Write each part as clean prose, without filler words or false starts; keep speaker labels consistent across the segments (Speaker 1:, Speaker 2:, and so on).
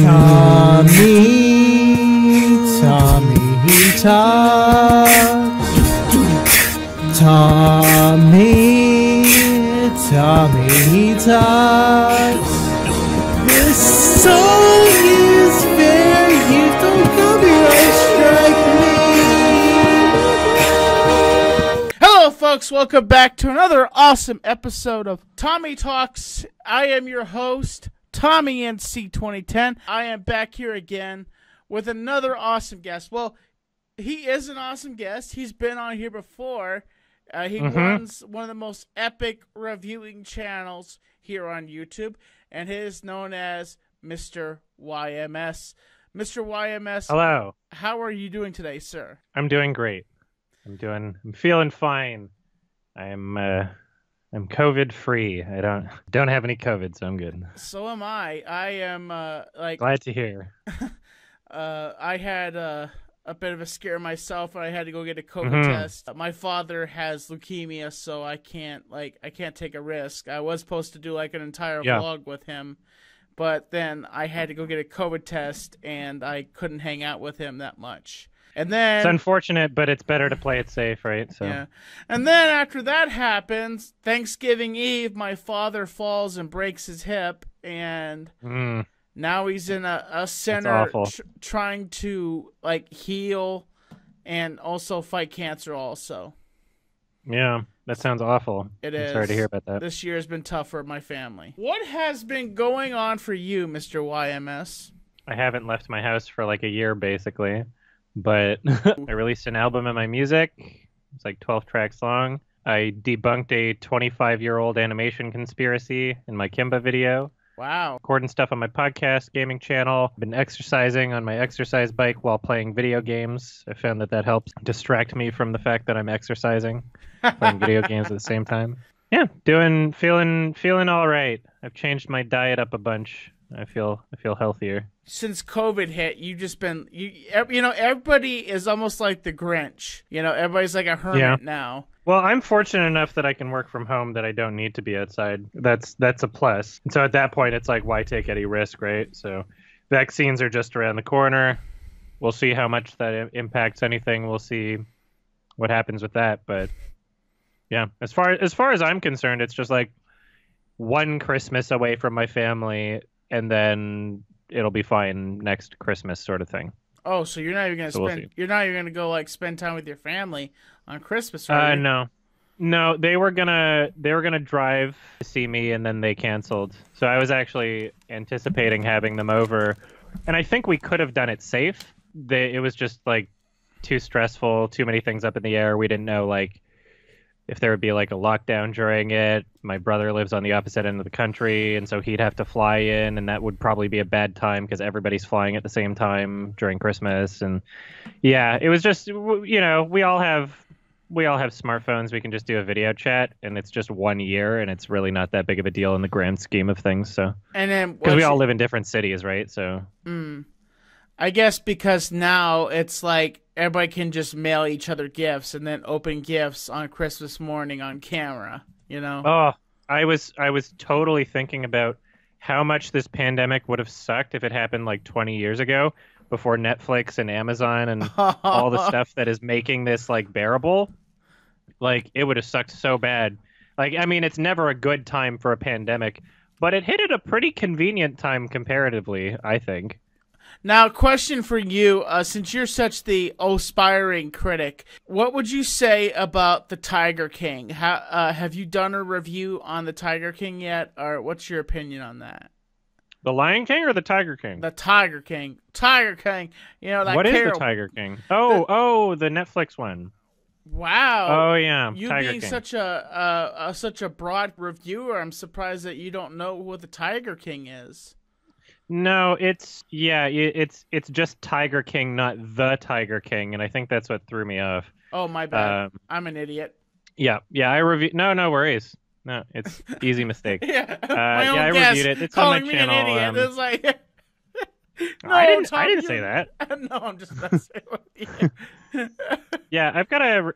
Speaker 1: Tommy talks. Tommy talks. This song is fair. You don't copyright strike me. Hello, folks. Welcome back to another awesome episode of Tommy Talks. I am your host, Tommy NC 2010. I am back here again with another awesome guest. Well, he is an awesome guest. He's been on here before. He runs one of the most epic reviewing channels here on YouTube, and he is known as Mr. YMS. Mr. YMS,
Speaker 2: hello.
Speaker 1: How are you doing today, sir?
Speaker 2: I'm doing great. I'm feeling fine. I'm COVID free. I don't have any COVID, so I'm good.
Speaker 1: So am I. I am
Speaker 2: glad to hear.
Speaker 1: I had a bit of a scare myself when I had to go get a COVID test. My father has leukemia, so I can't take a risk. I was supposed to do like an entire vlog with him, but then I had to go get a COVID test, and I couldn't hang out with him that much. And then
Speaker 2: it's unfortunate, but it's better to play it safe, right? So
Speaker 1: yeah. And then after that happens, Thanksgiving Eve, my father falls and breaks his hip, and now he's in a center trying to like heal and also fight cancer also.
Speaker 2: Yeah, that sounds awful.
Speaker 1: I'm
Speaker 2: sorry to hear about that.
Speaker 1: This year has been tough for my family. What has been going on for you, Mr. YMS?
Speaker 2: I haven't left my house for like a year, basically. But I released an album of my music. It's like 12 tracks long. I debunked a 25-year-old animation conspiracy in my Kimba video.
Speaker 1: Wow.
Speaker 2: Recording stuff on my podcast, gaming channel. Been exercising on my exercise bike while playing video games. I found that helps distract me from the fact that I'm exercising, playing video games at the same time. Yeah, feeling all right. I've changed my diet up a bunch. I feel healthier.
Speaker 1: Since COVID hit, you've just been everybody is almost like the Grinch. Everybody's like a hermit now.
Speaker 2: Well, I'm fortunate enough that I can work from home, that I don't need to be outside. That's a plus. And so at that point, it's like, why take any risk, right? So vaccines are just around the corner. We'll see how much that impacts anything. We'll see what happens with that. But yeah, as far as I'm concerned, it's just like one Christmas away from my family, and then it'll be fine next Christmas, sort of thing.
Speaker 1: Oh, so you're not even gonna you're not even gonna go like spend time with your family on Christmas, right?
Speaker 2: No, they were gonna drive to see me, and then they canceled. So I was actually anticipating having them over, and I think we could have done it safe. It was just like too stressful, too many things up in the air. We didn't know like if there would be like a lockdown during it. My brother lives on the opposite end of the country, and so he'd have to fly in, and that would probably be a bad time because everybody's flying at the same time during Christmas. And yeah, it was just, we all have smartphones. We can just do a video chat, and it's just 1 year, and it's really not that big of a deal in the grand scheme of things. So, and then because we all live in different cities, right? So
Speaker 1: I guess because now it's like everybody can just mail each other gifts and then open gifts on Christmas morning on camera,
Speaker 2: Oh, I was totally thinking about how much this pandemic would have sucked if it happened like 20 years ago, before Netflix and Amazon and all the stuff that is making this like bearable. Like, it would have sucked so bad. Like, I mean, it's never a good time for a pandemic, but it hit at a pretty convenient time comparatively, I think.
Speaker 1: Now, question for you, since you're such the aspiring critic, what would you say about the Tiger King? Have you done a review on the Tiger King yet, or what's your opinion on that?
Speaker 2: The Lion King or the Tiger King?
Speaker 1: The Tiger King. Tiger King.
Speaker 2: What is the Tiger King? The Netflix one.
Speaker 1: Wow.
Speaker 2: Oh yeah.
Speaker 1: You
Speaker 2: Tiger
Speaker 1: being
Speaker 2: King.
Speaker 1: such a broad reviewer, I'm surprised that you don't know what the Tiger King is.
Speaker 2: No, it's just Tiger King, not the Tiger King, and I think that's what threw me off.
Speaker 1: Oh, my bad. I'm an idiot.
Speaker 2: Yeah, I reviewed. No worries. No, it's easy mistake.
Speaker 1: Yeah,
Speaker 2: I reviewed it. It's on my channel.
Speaker 1: An idiot. It's like No,
Speaker 2: I didn't
Speaker 1: Tom,
Speaker 2: say that.
Speaker 1: No, I'm just messing with you.
Speaker 2: Yeah,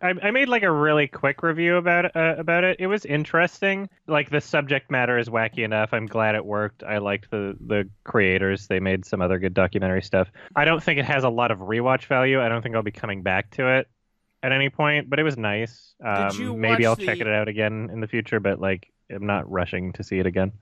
Speaker 2: I made like a really quick review about it. It was interesting. Like the subject matter is wacky enough. I'm glad it worked. I liked the creators. They made some other good documentary stuff. I don't think it has a lot of rewatch value. I don't think I'll be coming back to it at any point, but it was nice.
Speaker 1: Did you
Speaker 2: Maybe I'll
Speaker 1: watch
Speaker 2: check it out again in the future, but like I'm not rushing to see it again.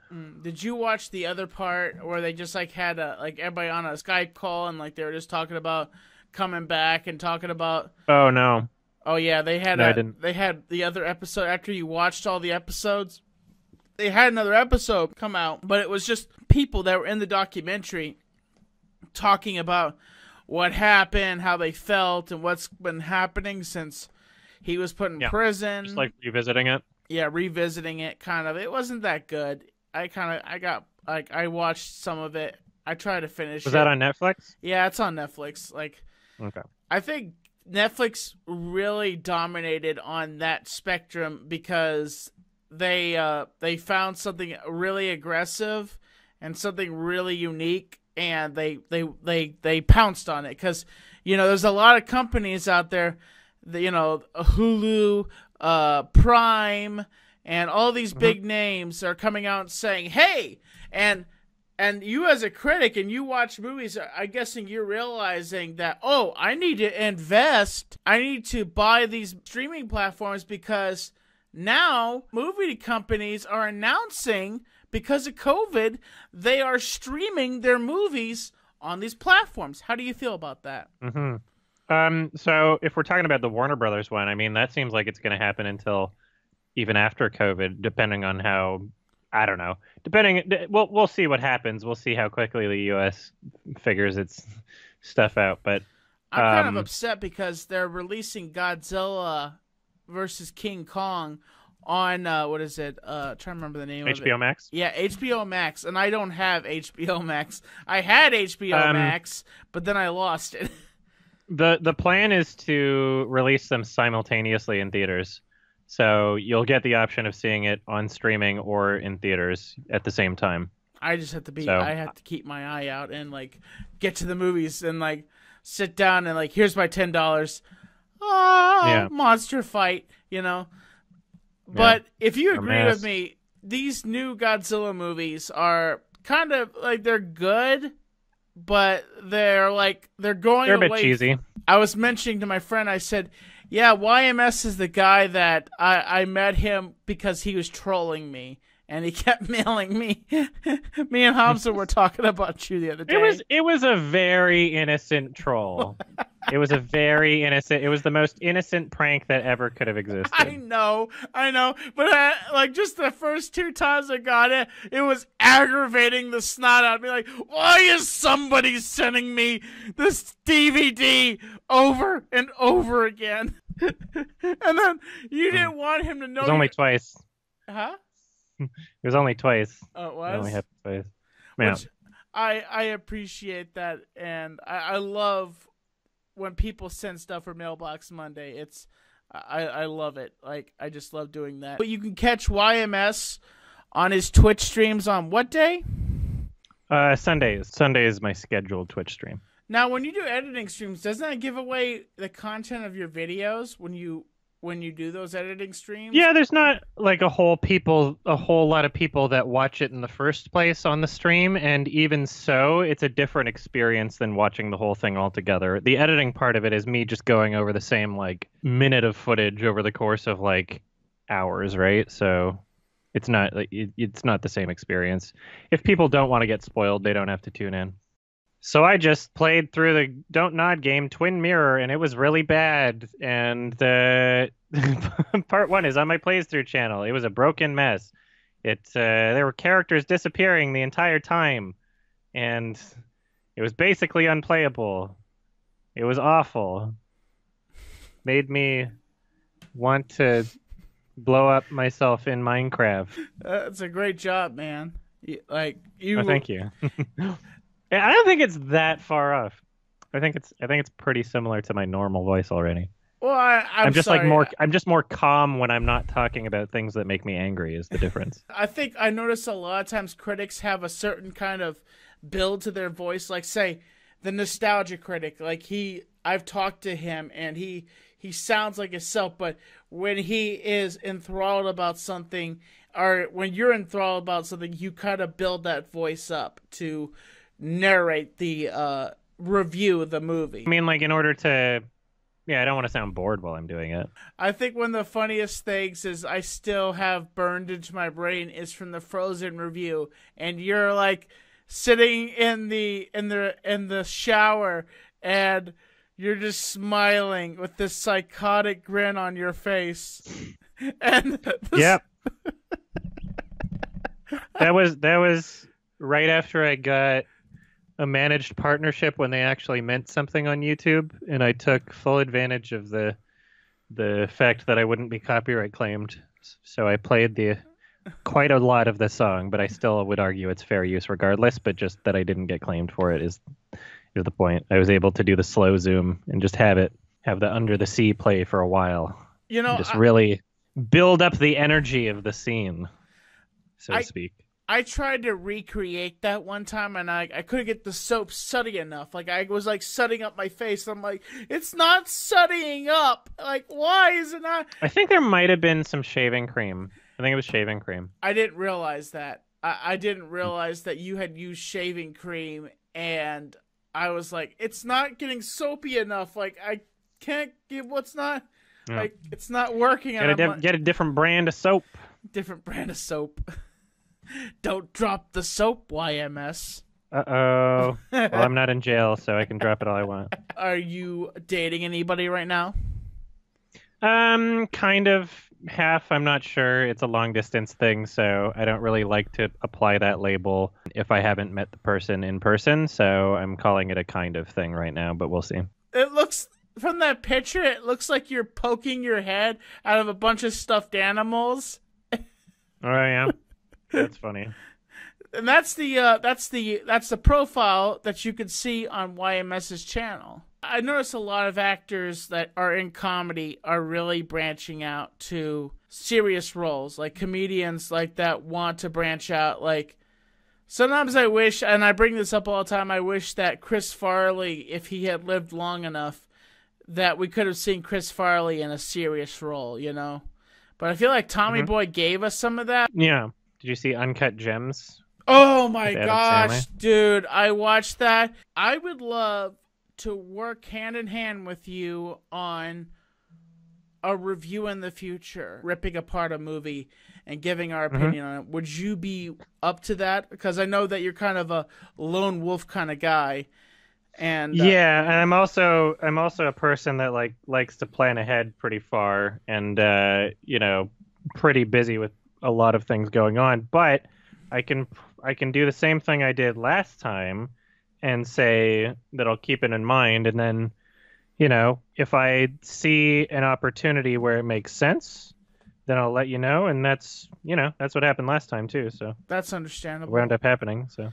Speaker 1: Did you watch the other part where they just like had like everybody on a Skype call and like they were just talking about coming back and talking about?
Speaker 2: Oh no.
Speaker 1: Oh yeah, they had.
Speaker 2: No, I didn't.
Speaker 1: They had the other episode after you watched all the episodes. They had another episode come out, but it was just people that were in the documentary talking about what happened, how they felt, and what's been happening since he was put in prison.
Speaker 2: Just like revisiting it.
Speaker 1: Yeah, revisiting it. Kind of. It wasn't that good. I watched some of it. I tried to finish.
Speaker 2: Was that on Netflix?
Speaker 1: Yeah, it's on Netflix. Like,
Speaker 2: okay.
Speaker 1: I think Netflix really dominated on that spectrum because they found something really aggressive and something really unique, and they pounced on it because there's a lot of companies out there, Hulu, Prime, and all these big names are coming out and saying, hey, and you as a critic and you watch movies, I'm guessing you're realizing that, oh, I need to invest. I need to buy these streaming platforms because now movie companies are announcing, because of COVID, they are streaming their movies on these platforms. How do you feel about that?
Speaker 2: So if we're talking about the Warner Brothers one, I mean, that seems like it's going to happen until even after COVID, depending on how, I don't know. We'll see what happens. We'll see how quickly the U.S. figures its stuff out. But
Speaker 1: I'm kind of upset because they're releasing Godzilla versus King Kong on what is it? Trying to remember the name of it.
Speaker 2: HBO Max.
Speaker 1: Yeah, HBO Max, and I don't have HBO Max. I had HBO Max, but then I lost it.
Speaker 2: The plan is to release them simultaneously in theaters. So you'll get the option of seeing it on streaming or in theaters at the same time.
Speaker 1: I just have to I have to keep my eye out and like get to the movies and like sit down and like, here's my $10. Monster fight, But if you agree with me, these new Godzilla movies are kind of like, they're good, but they're going away.
Speaker 2: They're a bit cheesy.
Speaker 1: I was mentioning to my friend, I said, yeah, YMS is the guy that I met him because he was trolling me, and he kept mailing me. Me and Hamza were talking about you the other day.
Speaker 2: It was a very innocent troll. It was the most innocent prank that ever could have existed.
Speaker 1: I know. But like just the first 2 times I got it, it was aggravating the snot out of me. Like, why is somebody sending me this DVD over and over again? And then you didn't want him to know.
Speaker 2: It was only twice.
Speaker 1: Huh?
Speaker 2: It was only twice.
Speaker 1: Oh, it was?
Speaker 2: It only happened twice. Yeah.
Speaker 1: Which I appreciate that, and I love when people send stuff for Mailbox Monday. I love it. Like, I just love doing that. But you can catch YMS on his Twitch streams on what day?
Speaker 2: Sundays. Sunday is my scheduled Twitch stream.
Speaker 1: Now, when you do editing streams, doesn't that give away the content of your videos when you do those editing streams?
Speaker 2: Yeah, there's not like a whole lot of people that watch it in the first place on the stream, and even so, it's a different experience than watching the whole thing altogether. The editing part of it is me just going over the same like minute of footage over the course of like hours, right? So it's not the same experience. If people don't want to get spoiled, they don't have to tune in. So I just played through the Don't Nod game Twin Mirror, and it was really bad. And the part 1 is on my plays through channel. It was a broken mess. There were characters disappearing the entire time, and it was basically unplayable. It was awful. Made me want to blow up myself in Minecraft.
Speaker 1: That's a great job, man.
Speaker 2: Thank you. I don't think it's that far off. I think it's pretty similar to my normal voice already.
Speaker 1: Well, I'm just
Speaker 2: sorry. I'm just more calm when I'm not talking about things that make me angry is the difference.
Speaker 1: I think I notice a lot of times critics have a certain kind of build to their voice. Like, say, the nostalgia critic. Like I've talked to him, and he sounds like himself, but when he is enthralled about something, or when you're enthralled about something, you kind of build that voice up to narrate the review of the movie.
Speaker 2: I mean, like, in order to... Yeah, I don't want to sound bored while I'm doing it.
Speaker 1: I think one of the funniest things is I still have burned into my brain is from the Frozen review, and you're like sitting in the shower, and you're just smiling with this psychotic grin on your face. And
Speaker 2: yep. That was right after I got a managed partnership when they actually meant something on YouTube, and I took full advantage of the fact that I wouldn't be copyright claimed. So I played quite a lot of the song, but I still would argue it's fair use regardless, but just that I didn't get claimed for it is the point. I was able to do the slow zoom and just have the Under the Sea play for a while.
Speaker 1: You know,
Speaker 2: just really build up the energy of the scene, so to speak.
Speaker 1: I tried to recreate that one time, and I couldn't get the soap suddy enough. Like, I was, like, sudding up my face. I'm like, it's not suddying up. Like, why is it not?
Speaker 2: I think there might have been some shaving cream. I think it was shaving cream.
Speaker 1: I didn't realize that. I didn't realize that you had used shaving cream, and I was like, it's not getting soapy enough. Like, I can't give what's not... Yeah. Like, it's not working.
Speaker 2: Get a different brand of soap.
Speaker 1: Different brand of soap. Don't drop the soap, YMS.
Speaker 2: Uh-oh. Well, I'm not in jail, so I can drop it all I want.
Speaker 1: Are you dating anybody right now?
Speaker 2: Kind of. Half, I'm not sure. It's a long-distance thing, so I don't really like to apply that label if I haven't met the person in person, so I'm calling it a kind of thing right now, but we'll see.
Speaker 1: It looks... From that picture, it looks like you're poking your head out of a bunch of stuffed animals.
Speaker 2: Oh, yeah. That's funny.
Speaker 1: And that's the profile that you can see on YMS's channel. I noticed a lot of actors that are in comedy are really branching out to serious roles, like comedians like that want to branch out. Like, sometimes I wish, and I bring this up all the time, I wish that Chris Farley, if he had lived long enough, that we could have seen Chris Farley in a serious role, you know? But I feel like Tommy Boy gave us some of that.
Speaker 2: Yeah. Did you see Uncut Gems?
Speaker 1: Oh my gosh, dude. I watched that. I would love to work hand in hand with you on a review in the future, ripping apart a movie and giving our opinion on it. Would you be up to that? Because I know that you're kind of a lone wolf kind of guy. And
Speaker 2: yeah, and I'm also a person that likes to plan ahead pretty far, and pretty busy with a lot of things going on. But I can do the same thing I did last time, and say that I'll keep it in mind, and then if I see an opportunity where it makes sense, then I'll let you know, and that's what happened last time too. So
Speaker 1: that's understandable.
Speaker 2: What wound up happening. So.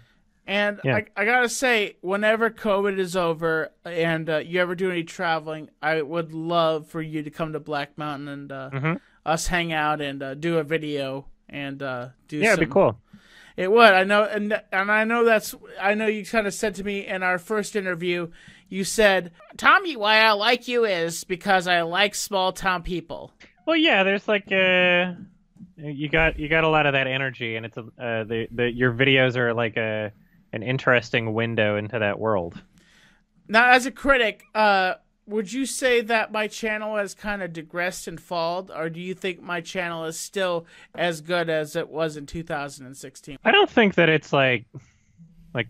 Speaker 1: And yeah. I gotta say, whenever COVID is over and you ever do any traveling, I would love for you to come to Black Mountain and us hang out and do a video and do. Yeah,
Speaker 2: it'd be cool.
Speaker 1: It would. I know, and I know I know you kind of said to me in our first interview, you said, Tommy, why I like you is because I like small town people.
Speaker 2: Well, yeah, there's like you got a lot of that energy, and it's your videos are like an interesting window into that world.
Speaker 1: Now, as a critic, would you say that my channel has kind of digressed and fallen, or do you think my channel is still as good as it was in 2016?
Speaker 2: I don't think that it's like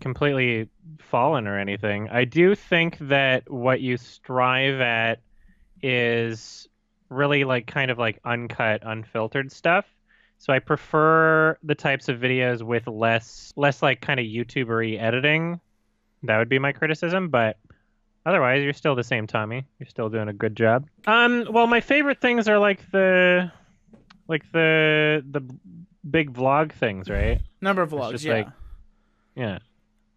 Speaker 2: completely fallen or anything. I do think that what you strive at is really kind of uncut, unfiltered stuff. So I prefer the types of videos with less kind of YouTuber-y editing. That would be my criticism, but otherwise you're still the same Tommy. You're still doing a good job. Well, my favorite things are the big vlog things, right?
Speaker 1: Number vlogs,
Speaker 2: yeah.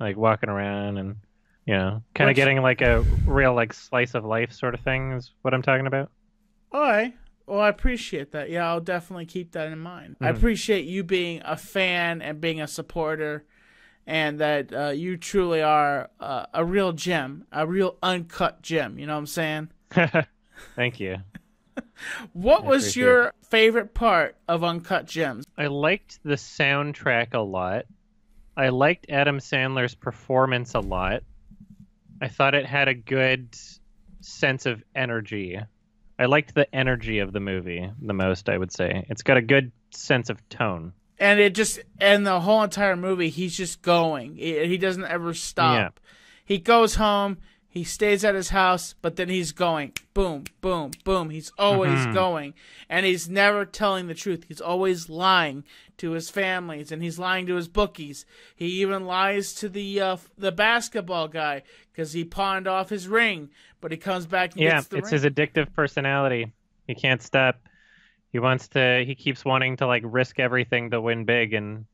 Speaker 2: Like walking around and kind of getting a real slice of life sort of thing is what I'm talking about.
Speaker 1: All right. Well, I appreciate that. Yeah, I'll definitely keep that in mind. I appreciate you being a fan and being a supporter and that you truly are a real gem, a real uncut gem. You know what I'm saying?
Speaker 2: Thank you.
Speaker 1: What was your favorite part of Uncut Gems?
Speaker 2: I liked the soundtrack a lot. I liked Adam Sandler's performance a lot. I thought it had a good sense of energy. I liked the energy of the movie the most, I would say. It's got a good sense of tone.
Speaker 1: And the whole entire movie, he's just going. He doesn't ever stop. Yeah. He goes home, he stays at his house, but then he's going. Boom, boom, boom. He's always going. And he's never telling the truth. He's always lying to his families, and he's lying to his bookies. He even lies to the basketball guy because he pawned off his ring, but he comes back and gets the ring.
Speaker 2: Yeah, it's his addictive personality. He can't stop. He keeps wanting to like risk everything to win big, and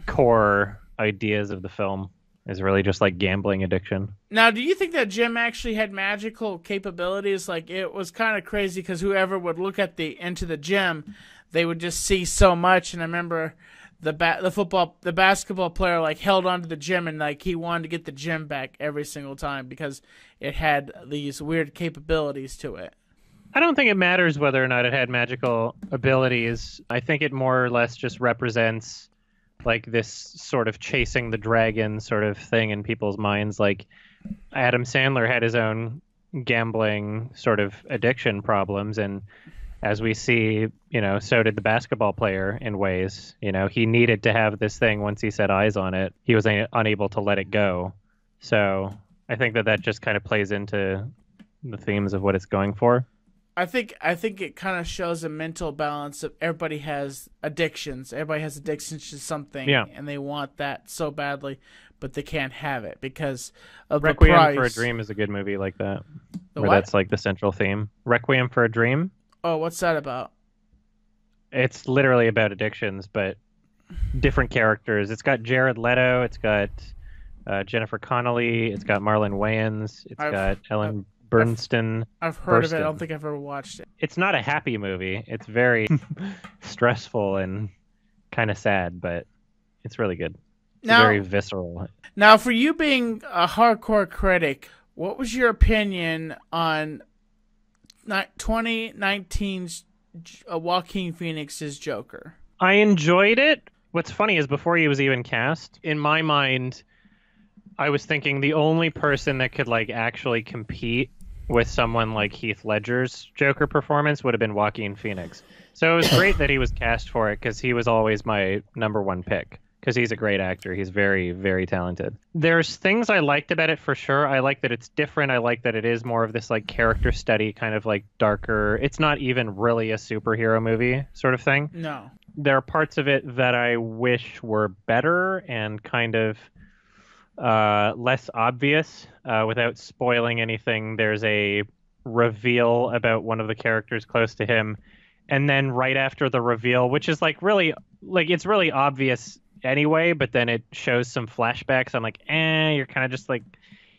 Speaker 2: core ideas of the film is really just like gambling addiction.
Speaker 1: Now, do you think that Jim actually had magical capabilities? Like, it was kind of crazy because whoever would look at into the gym, they would just see so much. And I remember the basketball player like held onto the gym, and like he wanted to get the gym back every single time because it had these weird capabilities to it.
Speaker 2: I don't think it matters whether or not it had magical abilities. I think it more or less just represents like this sort of chasing the dragon sort of thing in people's minds. Like Adam Sandler had his own gambling sort of addiction problems, and as we see, so did the basketball player in ways. He needed to have this thing. Once he set eyes on it, he was unable to let it go. So I think that just kind of plays into the themes of what it's going for.
Speaker 1: I think it kind of shows a mental balance of everybody has addictions. Everybody has addictions to something, and they want that so badly, but they can't have it because of
Speaker 2: Requiem
Speaker 1: the price.
Speaker 2: for a Dream is a good movie like that.
Speaker 1: Where
Speaker 2: that's like the central theme. Requiem for a Dream.
Speaker 1: Oh, what's that about?
Speaker 2: It's literally about addictions, but different characters. It's got Jared Leto. It's got Jennifer Connelly. It's got Marlon Wayans. It's got Ellen Bernstein.
Speaker 1: I've heard of it. I don't think I've ever watched it.
Speaker 2: It's not a happy movie. It's very stressful and kind of sad, but it's really good. It's very visceral.
Speaker 1: Now, for you being a hardcore critic, what was your opinion on 2019's Joaquin Phoenix's Joker?
Speaker 2: I enjoyed it. What's funny is before he was even cast, in my mind, I was thinking the only person that could like actually compete with someone like Heath Ledger's Joker performance would have been Joaquin Phoenix. So it was great that he was cast for it because he was always my number one pick because he's a great actor. He's very, very talented. There's things I liked about it for sure. I like that it's different. I like that it is more of this like character study, kind of like darker. It's not even really a superhero movie sort of thing.
Speaker 1: No.
Speaker 2: There are parts of it that I wish were better and kind of less obvious. Without spoiling anything, there's a reveal about one of the characters close to him, and then right after the reveal, which is like really like it's really obvious anyway, but then it shows some flashbacks. I'm like, you're kind of just like,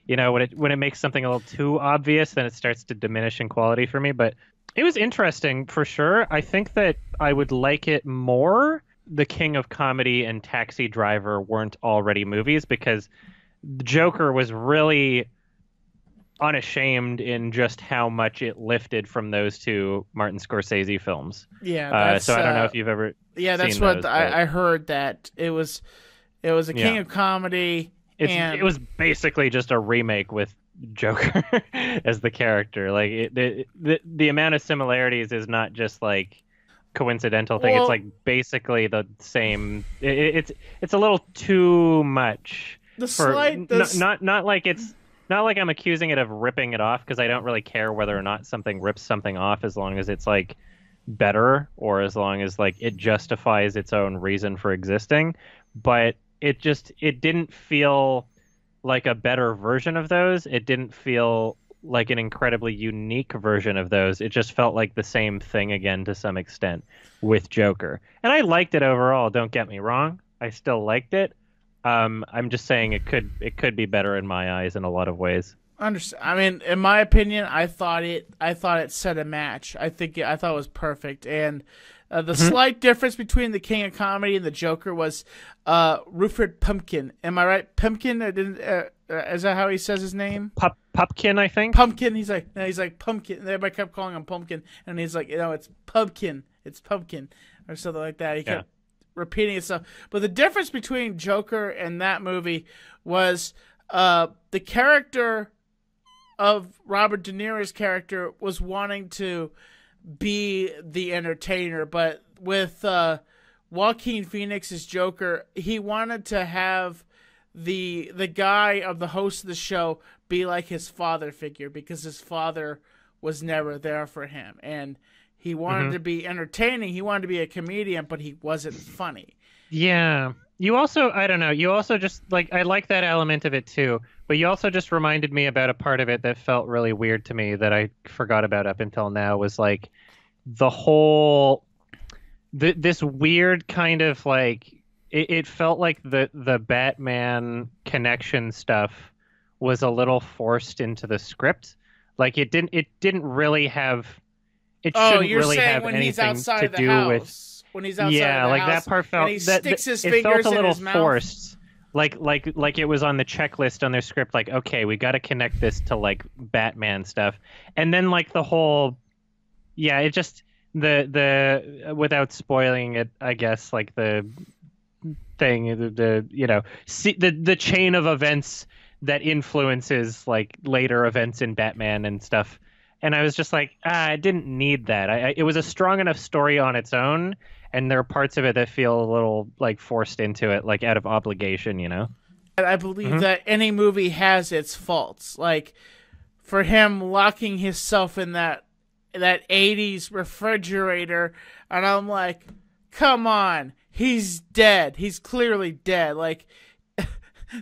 Speaker 2: when it makes something a little too obvious, then it starts to diminish in quality for me. But it was interesting for sure. I think that I would like it more The King of Comedy and Taxi Driver weren't already movies, because the Joker was really unashamed in just how much it lifted from those two Martin Scorsese films.
Speaker 1: Yeah,
Speaker 2: so I don't know if you've ever
Speaker 1: that's
Speaker 2: seen
Speaker 1: what
Speaker 2: those,
Speaker 1: I heard, that it was a King of Comedy.
Speaker 2: It was basically just a remake with Joker as the character. Like the amount of similarities is not just like coincidental thing. It's like basically the same. It's a little too much. Not like I'm accusing it of ripping it off, because I don't really care whether or not something rips something off, as long as it's like better, or as long as like it justifies its own reason for existing. But it didn't feel like a better version of those. It didn't feel like an incredibly unique version of those. It just felt like the same thing again to some extent with Joker. And I liked it overall, don't get me wrong. I still liked it. I'm just saying it could be better in my eyes in a lot of ways.
Speaker 1: Understand. I mean, in my opinion, I thought it set a match. I thought it was perfect. And the slight difference between the King of Comedy and the Joker was Rupert Pumpkin. Am I right? Pumpkin? I didn't. Is that how he says his name?
Speaker 2: Pumpkin, I think.
Speaker 1: Pumpkin. He's like Pumpkin. And everybody kept calling him Pumpkin, and he's like, it's Pumpkin. It's Pumpkin, or something like that. He kept repeating itself. But the difference between Joker and that movie was the character of Robert De Niro's character was wanting to be the entertainer, but with Joaquin Phoenix's Joker, he wanted to have the guy of the host of the show be like his father figure, because his father was never there for him, and he wanted to be entertaining. He wanted to be a comedian, but he wasn't funny.
Speaker 2: Yeah. You also, I don't know, you also just, like, I like that element of it too, but you also just reminded me about a part of it that felt really weird to me that I forgot about up until now, was like the whole, this weird kind of like, it felt like the Batman connection stuff was a little forced into the script. Like it didn't really have, it shouldn't really have anything to do with. When he's outside of the house,
Speaker 1: that
Speaker 2: part felt,
Speaker 1: and he sticks his
Speaker 2: it
Speaker 1: fingers
Speaker 2: felt a
Speaker 1: in
Speaker 2: little
Speaker 1: his mouth.
Speaker 2: forced, like it was on the checklist on their script. Like, okay, we got to connect this to like Batman stuff, and then like the whole, it just the without spoiling it, I guess, like the thing, the chain of events that influences like later events in Batman and stuff. And I was just like, I didn't need that. It was a strong enough story on its own, and there are parts of it that feel a little like forced into it, like out of obligation,
Speaker 1: I believe that any movie has its faults. Like, for him locking himself in that 80s refrigerator, and I'm like, come on, he's dead. He's clearly dead. Like,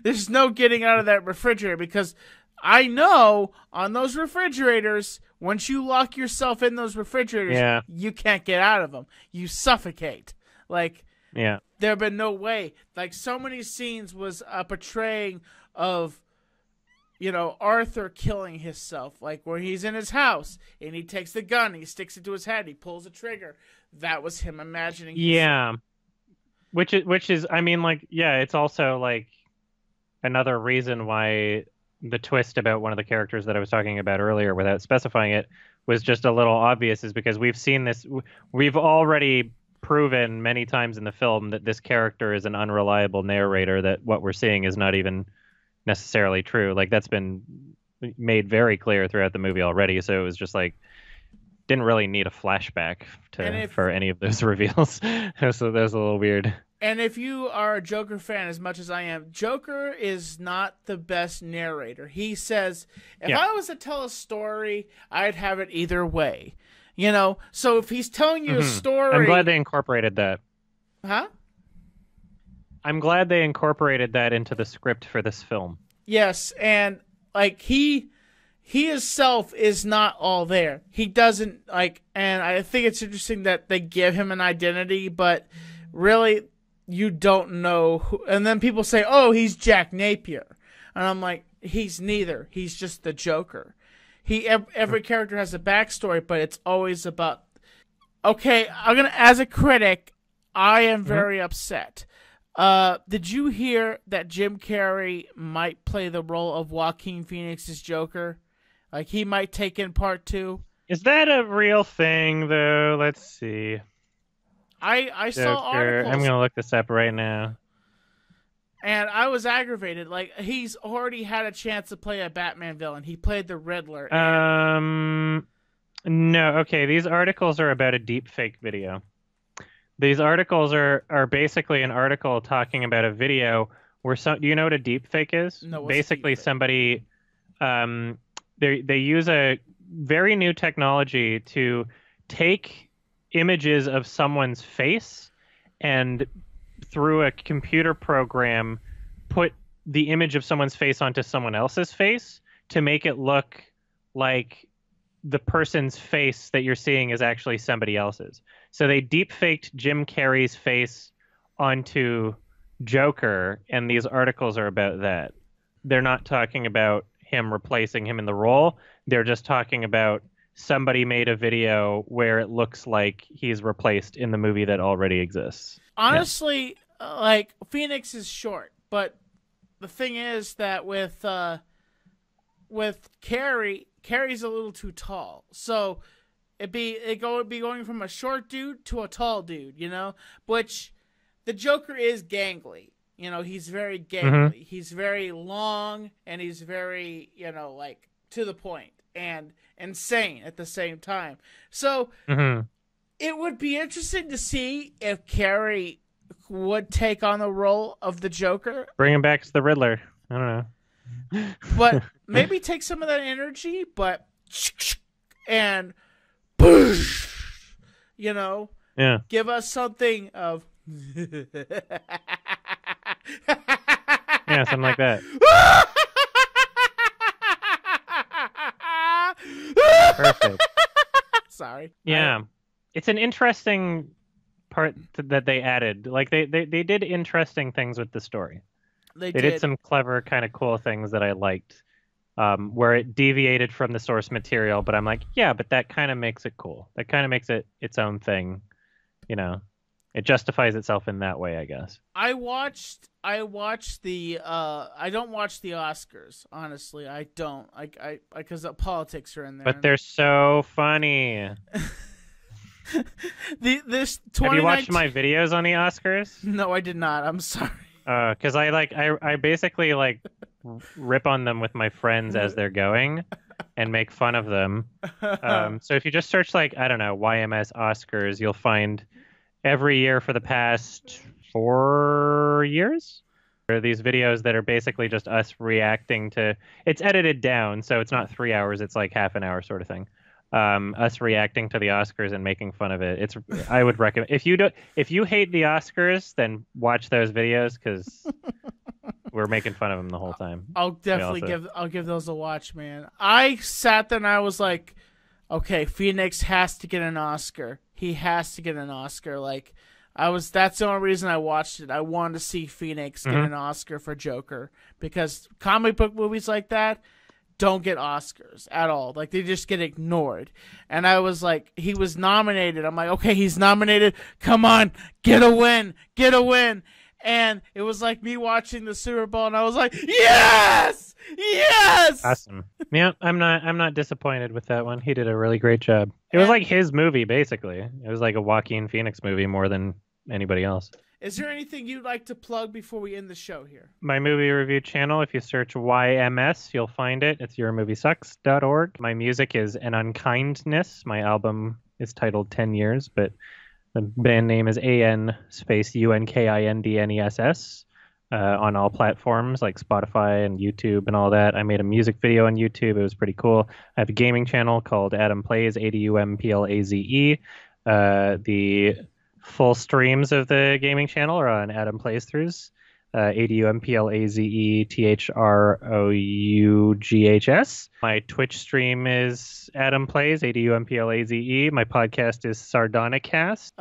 Speaker 1: there's no getting out of that refrigerator, because I know on those refrigerators, once you lock yourself in those refrigerators, you can't get out of them. You suffocate. Like, there have been no way. Like, so many scenes was portraying of, Arthur killing himself. Like, where he's in his house, and he takes the gun, he sticks it to his head, he pulls the trigger. That was him imagining.
Speaker 2: Yeah. Which is, I mean, like, it's also, like, another reason why the twist about one of the characters that I was talking about earlier, without specifying it, was just a little obvious, is because we've seen this. We've already proven many times in the film that this character is an unreliable narrator, that what we're seeing is not even necessarily true. Like, that's been made very clear throughout the movie already. So it was just like, didn't really need a flashback for any of those reveals. So that was a little weird.
Speaker 1: And if you are a Joker fan as much as I am, Joker is not the best narrator. He says, if I was to tell a story, I'd have it either way. So if he's telling you a story...
Speaker 2: I'm glad they incorporated that.
Speaker 1: Huh?
Speaker 2: I'm glad they incorporated that into the script for this film.
Speaker 1: Yes, and like he himself is not all there. He doesn't and I think it's interesting that they give him an identity, but really you don't know who. And then people say, "Oh, he's Jack Napier," and I'm like, he's neither. He's just the Joker. Every character has a backstory, but it's always about. Okay, as a critic, I am very upset. Did you hear that Jim Carrey might play the role of Joaquin Phoenix's Joker? Like, he might take in part 2.
Speaker 2: Is that a real thing, though? Let's see.
Speaker 1: I saw articles.
Speaker 2: I'm going to look this up right now.
Speaker 1: And I was aggravated. Like, he's already had a chance to play a Batman villain. He played the Riddler.
Speaker 2: No, okay. These articles are about a deepfake video. These articles are basically an article talking about a video where do you know what a deepfake is?
Speaker 1: No,
Speaker 2: basically, somebody they use a very new technology to take images of someone's face and through a computer program put the image of someone's face onto someone else's face to make it look like the person's face that you're seeing is actually somebody else's. So they deep-faked Jim Carrey's face onto Joker, and these articles are about that. They're not talking about him replacing him in the role. They're just talking about somebody made a video where it looks like he's replaced in the movie that already exists.
Speaker 1: Honestly, like Phoenix is short, but the thing is that with Carrie's a little too tall, so it'd be going from a short dude to a tall dude, you know. Which the Joker is gangly, you know. He's very gangly. He's very long, and he's very, you know, like to the point and insane at the same time. So it would be interesting to see if Carrie would take on the role of the Joker.
Speaker 2: Bring him back to the Riddler. I don't know.
Speaker 1: But maybe take some of that energy, but and you know, give us something of
Speaker 2: something like that. Perfect.
Speaker 1: Sorry.
Speaker 2: Yeah. It's an interesting part that they added. Like they did interesting things with the story. They did some clever, kind of cool things that I liked, where it deviated from the source material. But I'm like, yeah, but that kind of makes it cool. That kind of makes it its own thing. You know, it justifies itself in that way, I guess.
Speaker 1: I watched the. I don't watch the Oscars, honestly. I don't. I because the politics are in there.
Speaker 2: But they're so funny.
Speaker 1: This
Speaker 2: Have you watched my videos on the Oscars?
Speaker 1: No, I did not. I'm sorry.
Speaker 2: Because I basically like rip on them with my friends as they're going and make fun of them. So if you just search like, I don't know, YMS Oscars, you'll find every year for the past 4 years there are these videos that are basically just us reacting to. It's edited down, so it's not 3 hours. It's like half an hour sort of thing. Us reacting to the Oscars and making fun of it. I would recommend if you hate the Oscars, then watch those videos because we're making fun of them the whole time.
Speaker 1: I'll give those a watch, man. I sat there and I was like, okay, Phoenix has to get an Oscar. He has to get an Oscar. Like that's the only reason I watched it. I wanted to see Phoenix get an Oscar for Joker because comic book movies like that don't get Oscars at all. Like, they just get ignored. And I was like, he was nominated. I'm like, okay, he's nominated. Come on, get a win. And it was like me watching the Super Bowl, and I was like, yes!
Speaker 2: Awesome. Yeah, I'm not disappointed with that one. He did a really great job. It was like his movie, basically. It was like a Joaquin Phoenix movie more than anybody else.
Speaker 1: Is there anything you'd like to plug before we end the show here?
Speaker 2: My movie review channel, if you search YMS, you'll find it. It's yourmoviesucks.org. My music is An Unkindness. My album is titled 10 Years, but the band name is UNKINDNESS on all platforms like Spotify and YouTube and all that. I made a music video on YouTube. It was pretty cool. I have a gaming channel called Adam Plays, ADUMPLAZE. The full streams of the gaming channel are on Adam Playthroughs, ADUMPLAZETHROUGHS. My Twitch stream is Adam Plays, ADUMPLAZE. My podcast is Sardonicast.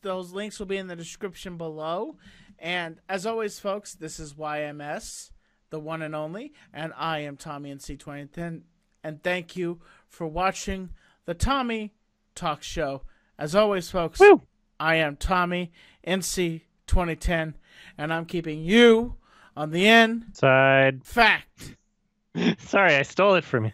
Speaker 1: Those links will be in the description below. And as always, folks, this is YMS, the one and only, and I am Tommy NC2010. And thank you for watching the Tommy Talk Show. As always, folks.
Speaker 2: Woo!
Speaker 1: I am Tommy, NC 2010, and I'm keeping you on the inside
Speaker 2: fact.
Speaker 1: fact.
Speaker 2: Sorry, I stole it from you.